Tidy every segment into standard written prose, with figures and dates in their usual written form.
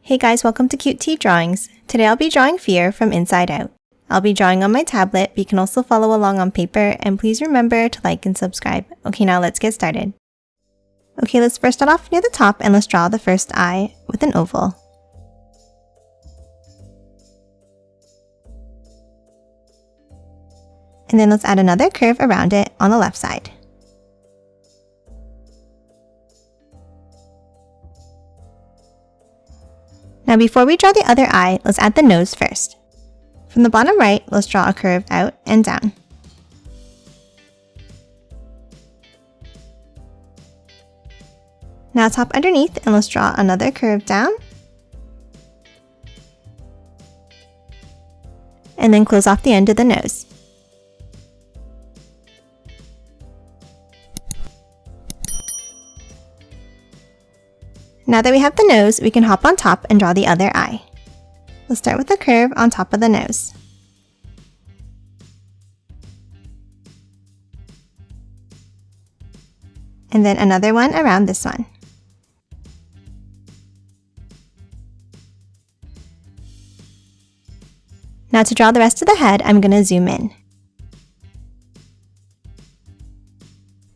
Hey guys, welcome to Cute Tea Drawings. Today I'll be drawing Fear from Inside Out. I'll be drawing on my tablet, but you can also follow along on paper, and please remember to like and subscribe. Okay, now let's get started. Okay, let's first start off near the top and let's draw the first eye with an oval. And then let's add another curve around it on the left side. Now before we draw the other eye, let's add the nose first. From the bottom right, let's draw a curve out and down. Now top underneath and let's draw another curve down. And then close off the end of the nose. Now that we have the nose, we can hop on top and draw the other eye. Let's start with a curve on top of the nose. And then another one around this one. Now to draw the rest of the head, I'm going to zoom in.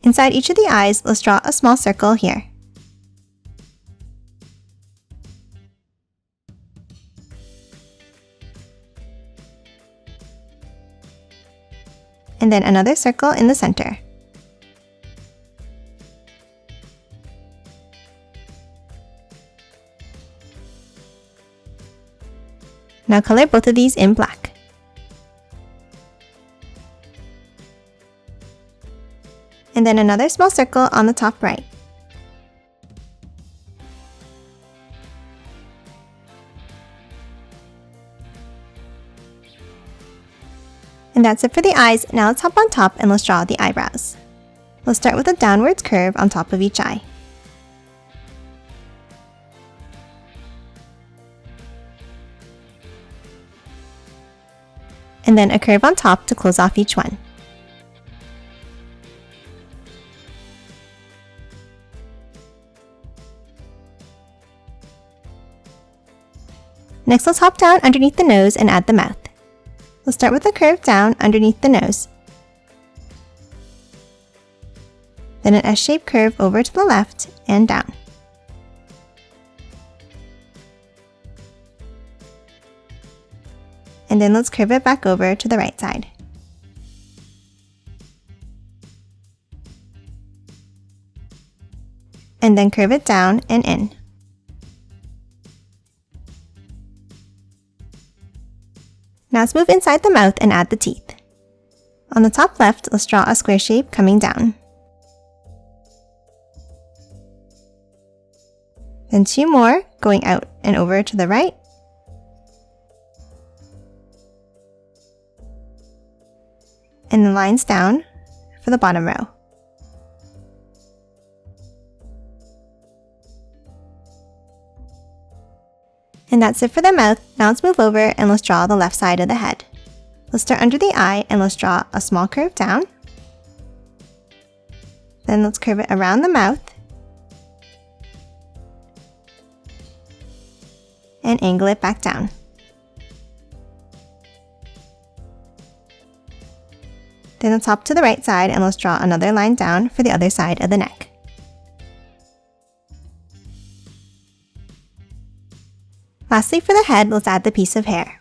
Inside each of the eyes, let's draw a small circle here. And then another circle in the center. Now color both of these in black. And then another small circle on the top right. And that's it for the eyes. Now let's hop on top and let's draw the eyebrows. Let's start with a downwards curve on top of each eye. And then a curve on top to close off each one. Next, let's hop down underneath the nose and add the mouth. Let's start with a curve down underneath the nose. Then an S-shaped curve over to the left and down. And then let's curve it back over to the right side. And then curve it down and in. Now let's move inside the mouth and add the teeth. On the top left, let's draw a square shape coming down. Then two more going out and over to the right. And the lines down for the bottom row. And that's it for the mouth. Now let's move over and let's draw the left side of the head. Let's start under the eye and let's draw a small curve down. Then let's curve it around the mouth. And angle it back down. Then let's hop to the right side and let's draw another line down for the other side of the neck. Lastly, for the head, let's add the piece of hair.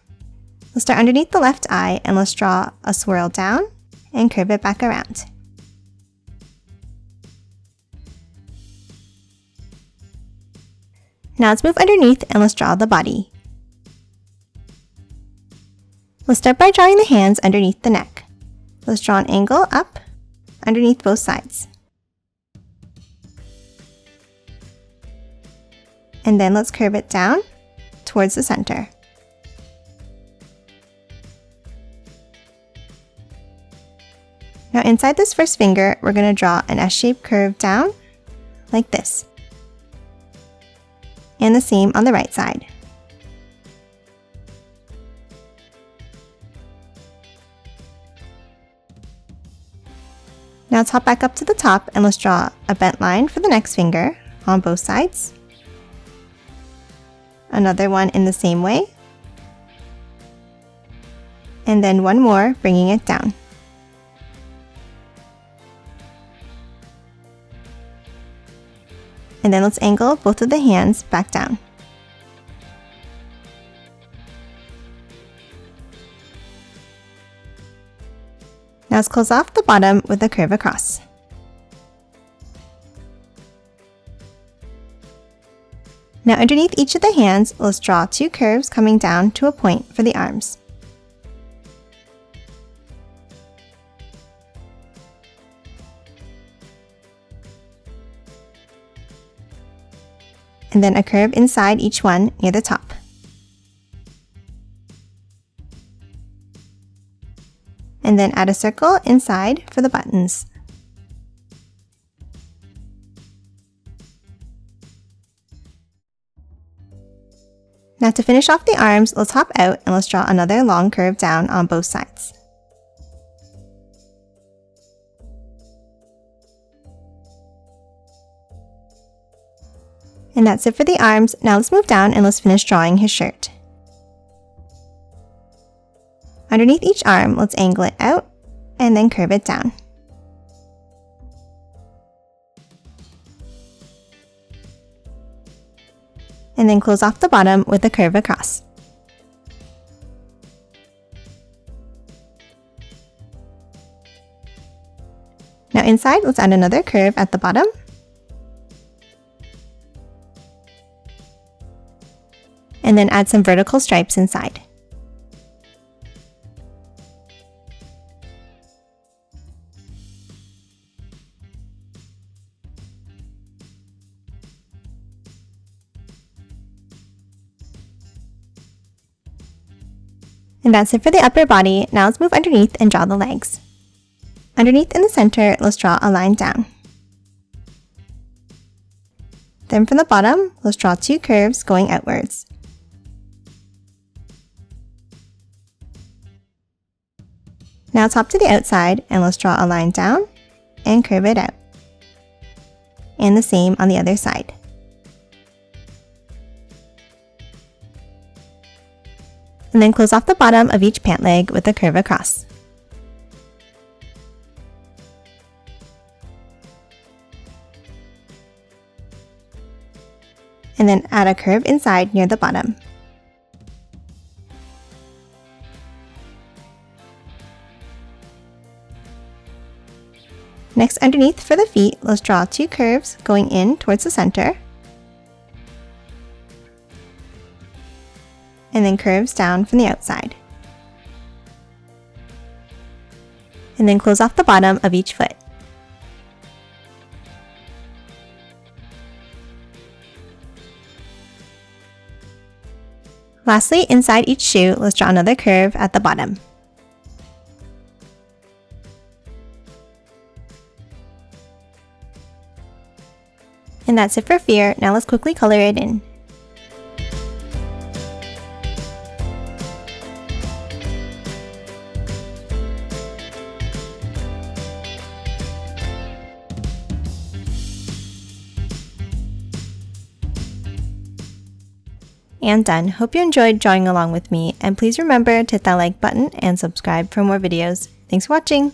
Let's start underneath the left eye and let's draw a swirl down and curve it back around. Now let's move underneath and let's draw the body. Let's start by drawing the hands underneath the neck. Let's draw an angle up underneath both sides. And then let's curve it down towards the center. Now inside this first finger, we're going to draw an S-shaped curve down like this. And the same on the right side. Now let's hop back up to the top and let's draw a bent line for the next finger on both sides. Another one in the same way. And then one more, bringing it down. And then let's angle both of the hands back down. Now let's close off the bottom with a curve across. Now underneath each of the hands, let's draw two curves coming down to a point for the arms. And then a curve inside each one near the top. And then add a circle inside for the buttons. Now to finish off the arms, let's hop out and let's draw another long curve down on both sides. And that's it for the arms. Now let's move down and let's finish drawing his shirt. Underneath each arm, let's angle it out and then curve it down. And then close off the bottom with a curve across. Now inside, let's add another curve at the bottom. And then add some vertical stripes inside. And that's it for the upper body. Now let's move underneath and draw the legs. Underneath in the center, let's draw a line down. Then from the bottom, let's draw two curves going outwards. Now top to the outside, and let's draw a line down and curve it out. And the same on the other side. And then close off the bottom of each pant leg with a curve across. And then add a curve inside near the bottom. Next, underneath for the feet, let's draw two curves going in towards the center. And then curves down from the outside. And then close off the bottom of each foot. Lastly, inside each shoe, let's draw another curve at the bottom. And that's it for Fear. Now let's quickly color it in. And done. Hope you enjoyed drawing along with me, and please remember to hit that like button and subscribe for more videos. Thanks for watching!